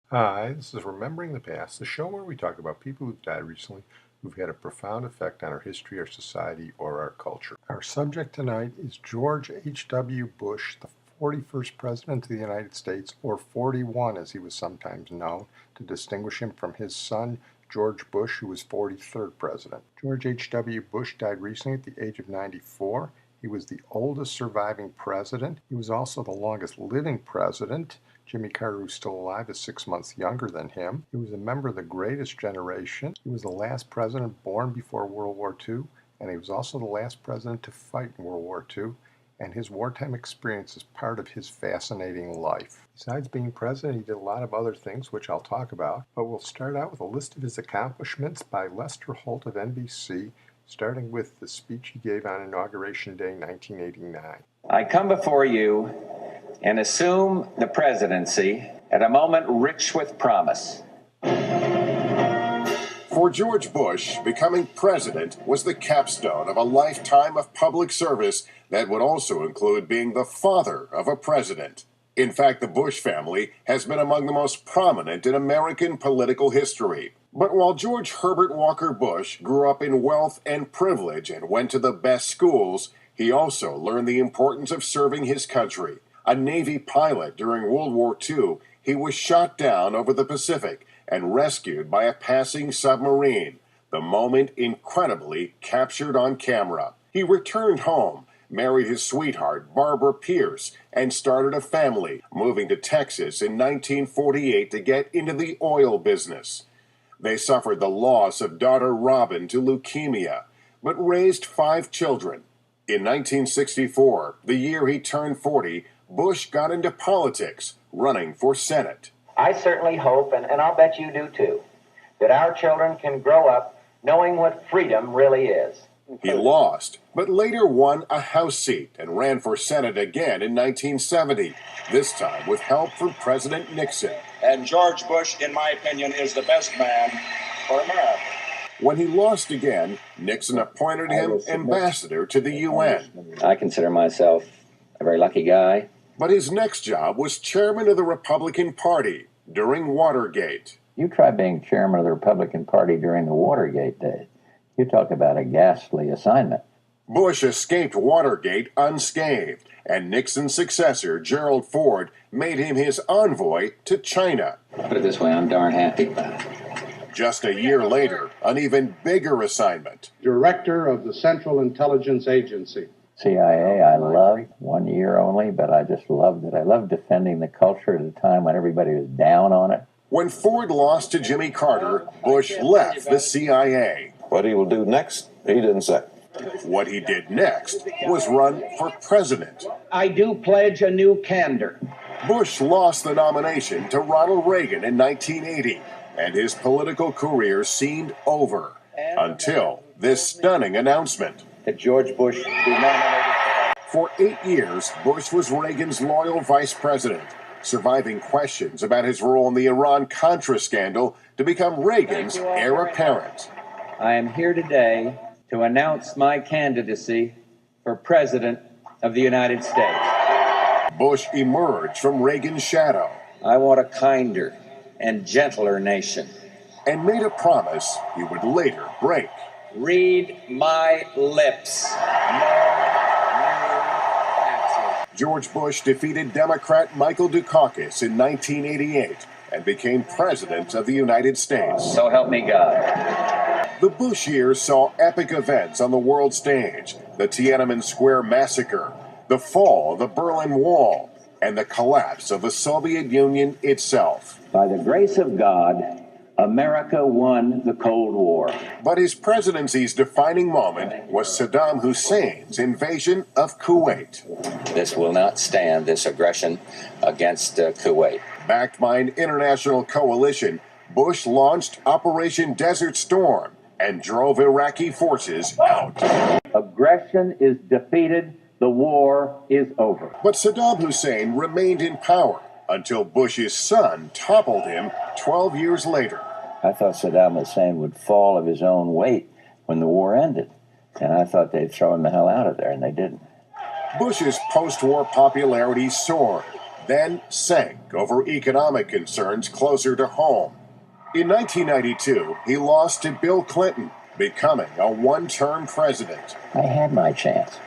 Hi, this is Remembering the Past, the show where we talk about people who've died recently who've had a profound effect on our history, our society, or our culture. Our subject tonight is George H.W. Bush, the 41st President of the United States, or 41 as he was sometimes known, to distinguish him from his son, George Bush, who was 43rd President. George H.W. Bush died recently at the age of 94. He was the oldest surviving president. He was also the longest living president. Jimmy Carter, who's still alive, is 6 months younger than him. He was a member of the greatest generation. He was the last president born before World War II, and he was also the last president to fight in World War II, and his wartime experience is part of his fascinating life. Besides being president, he did a lot of other things, which I'll talk about, but we'll start out with a list of his accomplishments by Lester Holt of NBC, starting with the speech he gave on Inauguration Day 1989. I come before you and assume the presidency at a moment rich with promise. For George Bush, becoming president was the capstone of a lifetime of public service that would also include being the father of a president. In fact, the Bush family has been among the most prominent in American political history. But while George Herbert Walker Bush grew up in wealth and privilege and went to the best schools, he also learned the importance of serving his country. A Navy pilot during World War II, he was shot down over the Pacific and rescued by a passing submarine, the moment incredibly captured on camera. He returned home, married his sweetheart, Barbara Pierce, and started a family, moving to Texas in 1948 to get into the oil business. They suffered the loss of daughter Robin to leukemia, but raised 5 children. In 1964, the year he turned 40, Bush got into politics, running for Senate. I certainly hope, and I'll bet you do too, that our children can grow up knowing what freedom really is. He lost, but later won a House seat and ran for Senate again in 1970, this time with help from President Nixon. And George Bush, in my opinion, is the best man for America. When he lost again, Nixon appointed him ambassador to the UN. I consider myself a very lucky guy. But his next job was chairman of the Republican Party during Watergate. You try being chairman of the Republican Party during the Watergate days. You talk about a ghastly assignment. Bush escaped Watergate unscathed, and Nixon's successor, Gerald Ford, made him his envoy to China. Put it this way, I'm darn happy about it. Just a year later, an even bigger assignment. Director of the Central Intelligence Agency. CIA, I loved 1 year only, but I just loved it. I loved defending the culture at a time when everybody was down on it. When Ford lost to Jimmy Carter, Bush left the CIA. What he will do next, he didn't say. What he did next was run for president. I do pledge a new candor. Bush lost the nomination to Ronald Reagan in 1980, and his political career seemed over until this stunning announcement. That George Bush be nominated. For 8 years, Bush was Reagan's loyal vice president, surviving questions about his role in the Iran-Contra scandal to become Reagan's heir apparent. I am here today to announce my candidacy for President of the United States. Bush emerged from Reagan's shadow. I want a kinder and gentler nation. And made a promise he would later break. Read my lips. No new taxes. George Bush defeated Democrat Michael Dukakis in 1988 and became President of the United States. So help me God. The Bush years saw epic events on the world stage: the Tiananmen Square massacre, the fall of the Berlin Wall, and the collapse of the Soviet Union itself. By the grace of God, America won the Cold War. But his presidency's defining moment was Saddam Hussein's invasion of Kuwait. This will not stand, this aggression against Kuwait. Backed by an international coalition, Bush launched Operation Desert Storm and drove Iraqi forces out. Aggression is defeated. The war is over. But Saddam Hussein remained in power until Bush's son toppled him 12 years later. I thought Saddam Hussein would fall of his own weight when the war ended. And I thought they'd throw him the hell out of there, and they didn't. Bush's post-war popularity soared. then sank over economic concerns closer to home. In 1992, he lost to Bill Clinton, becoming a one-term president. I had my chance.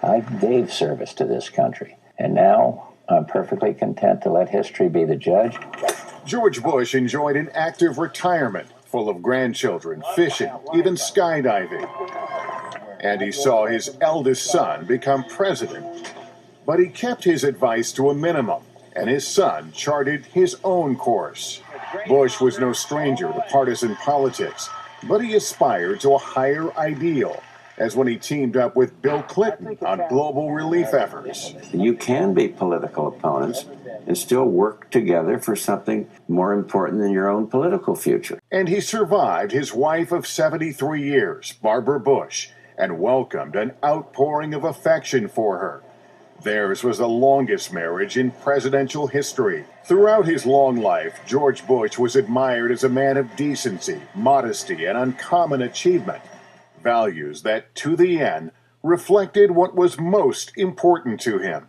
I gave service to this country, and now I'm perfectly content to let history be the judge. George Bush enjoyed an active retirement, full of grandchildren, fishing, even skydiving. And he saw his eldest son become president. But he kept his advice to a minimum, and his son charted his own course. Bush was no stranger to partisan politics, but he aspired to a higher ideal, as when he teamed up with Bill Clinton on global relief efforts. You can be political opponents and still work together for something more important than your own political future. And he survived his wife of 73 years, Barbara Bush, and welcomed an outpouring of affection for her. Theirs was the longest marriage in presidential history. Throughout his long life, George Bush was admired as a man of decency, modesty, and uncommon achievement, values that, to the end, reflected what was most important to him,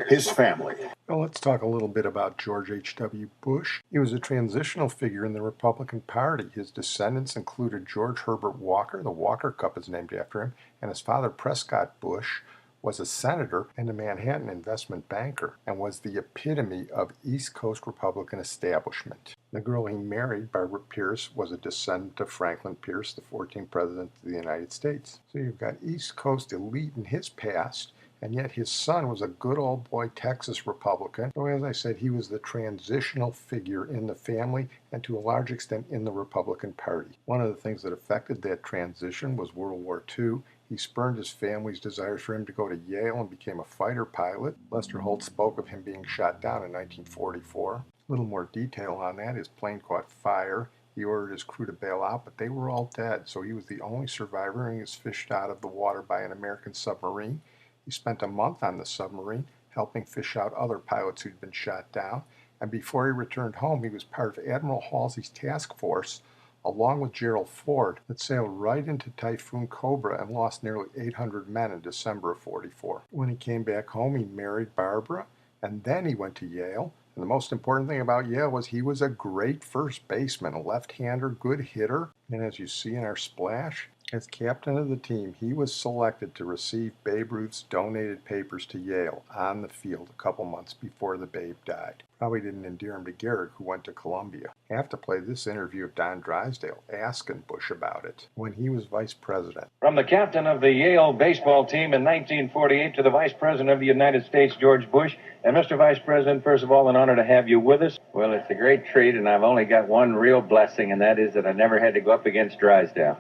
his family. Well, let's talk a little bit about George H.W. Bush. He was a transitional figure in the Republican Party. His descendants included George Herbert Walker, the Walker Cup is named after him, and his father, Prescott Bush, was a senator and a Manhattan investment banker, and was the epitome of East Coast Republican establishment. The girl he married, Barbara Pierce, was a descendant of Franklin Pierce, the 14th President of the United States. So you've got East Coast elite in his past, and yet his son was a good old boy Texas Republican. So as I said, he was the transitional figure in the family and to a large extent in the Republican Party. One of the things that affected that transition was World War II. He spurned his family's desires for him to go to Yale and became a fighter pilot. Lester Holt spoke of him being shot down in 1944. A little more detail on that. His plane caught fire. He ordered his crew to bail out, but they were all dead, so he was the only survivor, and he was fished out of the water by an American submarine. He spent a month on the submarine, helping fish out other pilots who'd been shot down, and before he returned home, he was part of Admiral Halsey's task force, along with Gerald Ford, that sailed right into Typhoon Cobra and lost nearly 800 men in December of '44. When he came back home, he married Barbara, and then he went to Yale. And the most important thing about Yale was he was a great first baseman, a left-hander, good hitter. And as you see in our splash, as captain of the team, he was selected to receive Babe Ruth's donated papers to Yale on the field a couple months before the Babe died. Probably didn't endear him to Gehrig, who went to Columbia. I have to play this interview of Don Drysdale asking Bush about it when he was vice president. From the captain of the Yale baseball team in 1948 to the vice president of the United States, George Bush. And Mr. Vice President, first of all, an honor to have you with us. Well, it's a great treat, and I've only got one real blessing, and that is that I never had to go up against Drysdale.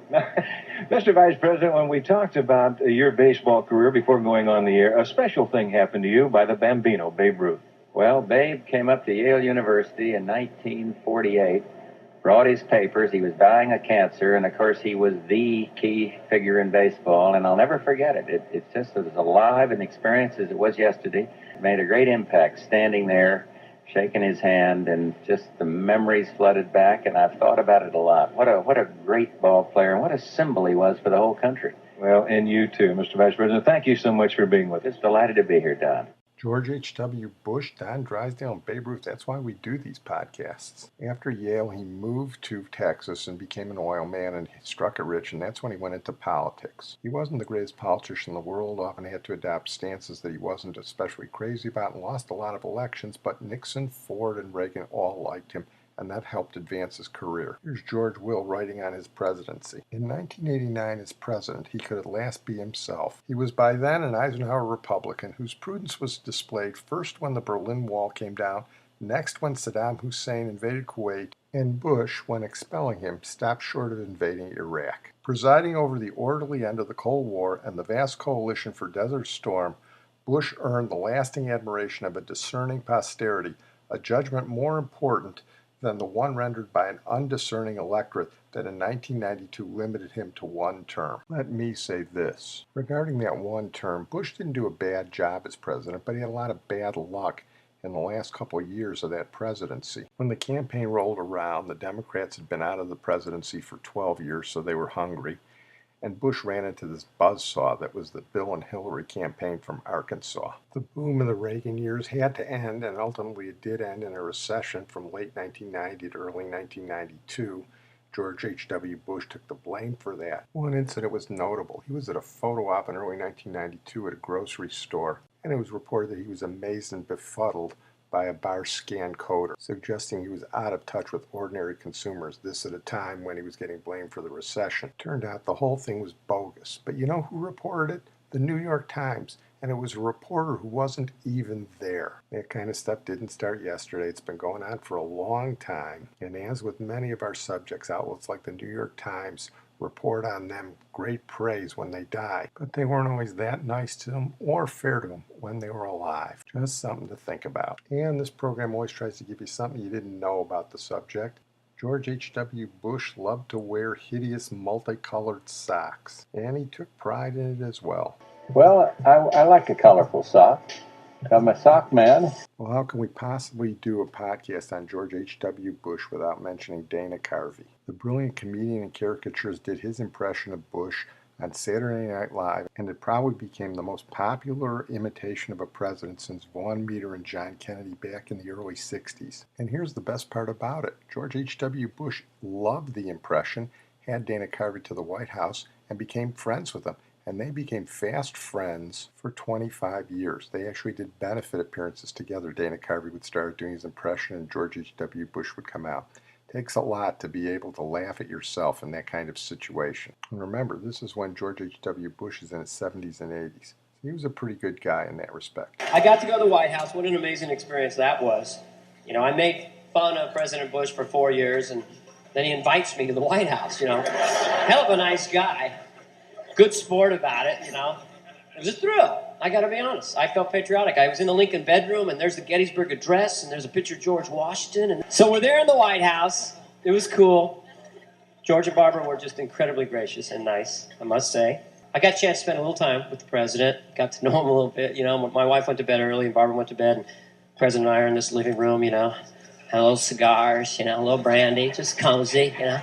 Mr. Vice President, when we talked about your baseball career before going on the air, a special thing happened to you by the Bambino, Babe Ruth. Well, Babe came up to Yale University in 1948, brought his papers. He was dying of cancer, and of course he was the key figure in baseball, and I'll never forget it. It's just as alive an experience as it was yesterday. It made a great impact standing there, shaking his hand, and just the memories flooded back, and I've thought about it a lot. What a great ball player, and what a symbol he was for the whole country. Well, and you too, Mr. Vice President. Thank you so much for being with us. Just delighted to be here, Don. George H.W. Bush, Don Drysdale, and Babe Ruth. That's why we do these podcasts. After Yale, he moved to Texas and became an oil man and struck it rich, and that's when he went into politics. He wasn't the greatest politician in the world, often had to adopt stances that he wasn't especially crazy about, and lost a lot of elections, but Nixon, Ford, and Reagan all liked him, and that helped advance his career. Here's George Will writing on his presidency. In 1989, as president, he could at last be himself. He was by then an Eisenhower Republican whose prudence was displayed first when the Berlin Wall came down, next when Saddam Hussein invaded Kuwait, and Bush, when expelling him, stopped short of invading Iraq. Presiding over the orderly end of the Cold War and the vast coalition for Desert Storm, Bush earned the lasting admiration of a discerning posterity, a judgment more important than the one rendered by an undiscerning electorate that in 1992 limited him to one term. Let me say this. Regarding that one term, Bush didn't do a bad job as president, but he had a lot of bad luck in the last couple of years of that presidency. When the campaign rolled around, the Democrats had been out of the presidency for 12 years, so they were hungry. and Bush ran into this buzzsaw that was the Bill and Hillary campaign from Arkansas. The boom of the Reagan years had to end, and ultimately it did end in a recession from late 1990 to early 1992. George H.W. Bush took the blame for that. One incident was notable. He was at a photo op in early 1992 at a grocery store, and it was reported that he was amazed and befuddled by a bar scan coder, suggesting he was out of touch with ordinary consumers, this at a time when he was getting blamed for the recession. Turned out the whole thing was bogus. But you know who reported it? The New York Times. And it was a reporter who wasn't even there. That kind of stuff didn't start yesterday. It's been going on for a long time. And as with many of our subjects, outlets like the New York Times report on them great praise when they die. But they weren't always that nice to them or fair to them when they were alive. Just something to think about. And this program always tries to give you something you didn't know about the subject. George H.W. Bush loved to wear hideous multicolored socks, and he took pride in it as well. Well, I like a colorful sock. I'm a sock man. Well, how can we possibly do a podcast on George H.W. Bush without mentioning Dana Carvey? The brilliant comedian and caricaturist did his impression of Bush on Saturday Night Live, and it probably became the most popular imitation of a president since Vaughn Meader and John Kennedy back in the early 60s. And here's the best part about it. George H.W. Bush loved the impression, had Dana Carvey to the White House, and became friends with him. And they became fast friends for 25 years. They actually did benefit appearances together. Dana Carvey would start doing his impression, and George H.W. Bush would come out. Takes a lot to be able to laugh at yourself in that kind of situation. And remember, this is when George H.W. Bush is in his 70s and 80s. He was a pretty good guy in that respect. I got to go to the White House. What an amazing experience that was. You know, I made fun of President Bush for 4 years, and then he invites me to the White House, you know. Hell of a nice guy. Good sport about it, you know. It was a thrill. I got to be honest. I felt patriotic. I was in the Lincoln bedroom, and there's the Gettysburg Address, and there's a picture of George Washington. And so we're there in the White House. It was cool. George and Barbara were just incredibly gracious and nice, I must say. I got a chance to spend a little time with the president. Got to know him a little bit, you know. My wife went to bed early, and Barbara went to bed, and the president and I are in this living room, you know. Had a little cigars, you know, a little brandy, just cozy, you know.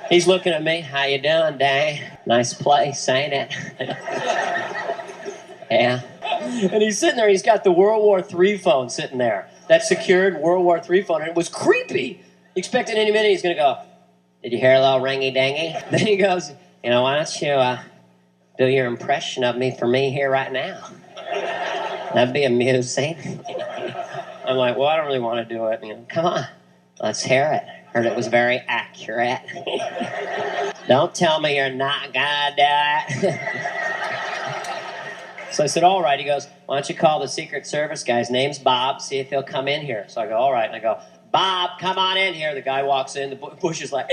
He's looking at me. How you doing, Dang? Nice place, ain't it? Yeah. And he's sitting there. He's got the World War III phone sitting there. That secured World War III phone. And it was creepy. Expecting any minute he's going to go, did you hear a little ringy-dingy? Then he goes, you know, why don't you do your impression of me for me here right now? That'd be amusing. I'm like, well, I don't really want to do it. You know, come on. Let's hear it. Heard it was very accurate. Don't tell me you're not gonna do it. So I said, all right. He goes, why don't you call the Secret Service guy? His name's Bob. See if he'll come in here. So I go, all right. And I go, Bob, come on in here. The guy walks in. The Bush is like,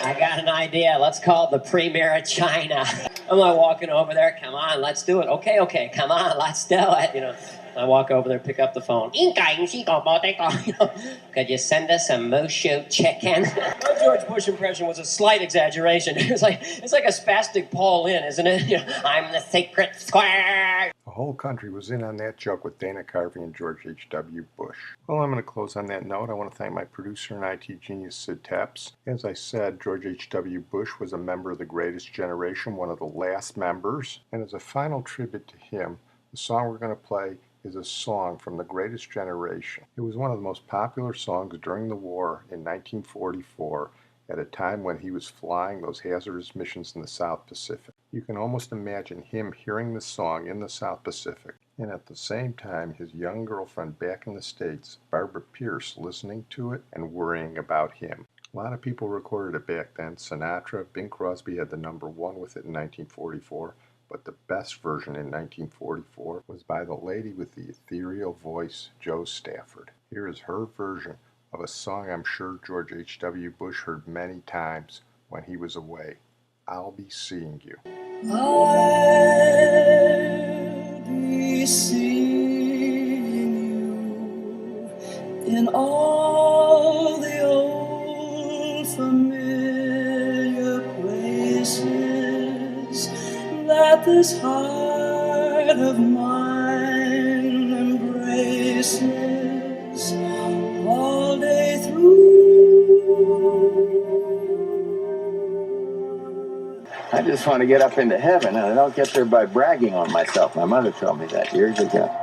I got an idea. Let's call it the Premier of China. I'm like walking over there. Come on, let's do it. Okay. Come on, let's do it. You know. I walk over there, pick up the phone. Could you send us a Mushu chicken? My George Bush impression was a slight exaggeration. It's like a spastic Paul Lynn, isn't it? You know, I'm the secret square. The whole country was in on that joke with Dana Carvey and George H.W. Bush. Well, I'm going to close on that note. I want to thank my producer and IT genius, Sid Tepps. As I said, George H.W. Bush was a member of the greatest generation, one of the last members. And as a final tribute to him, the song we're going to play is a song from the greatest generation. It was one of the most popular songs during the war in 1944, at a time when he was flying those hazardous missions in the South Pacific. You can almost imagine him hearing the song in the South Pacific, and at the same time his young girlfriend back in the States, Barbara Pierce, listening to it and worrying about him. A lot of people recorded it back then. Sinatra, Bing Crosby had the number one with it in 1944. But the best version in 1944 was by the lady with the ethereal voice, Jo Stafford. Here is her version of a song I'm sure George H.W. Bush heard many times when he was away. I'll Be Seeing You. I'll be seeing you in all the old familiar places that this heart of mine embraces all day through. I just just want to get up into heaven, and I don't get there by bragging on myself. My mother told me that years ago.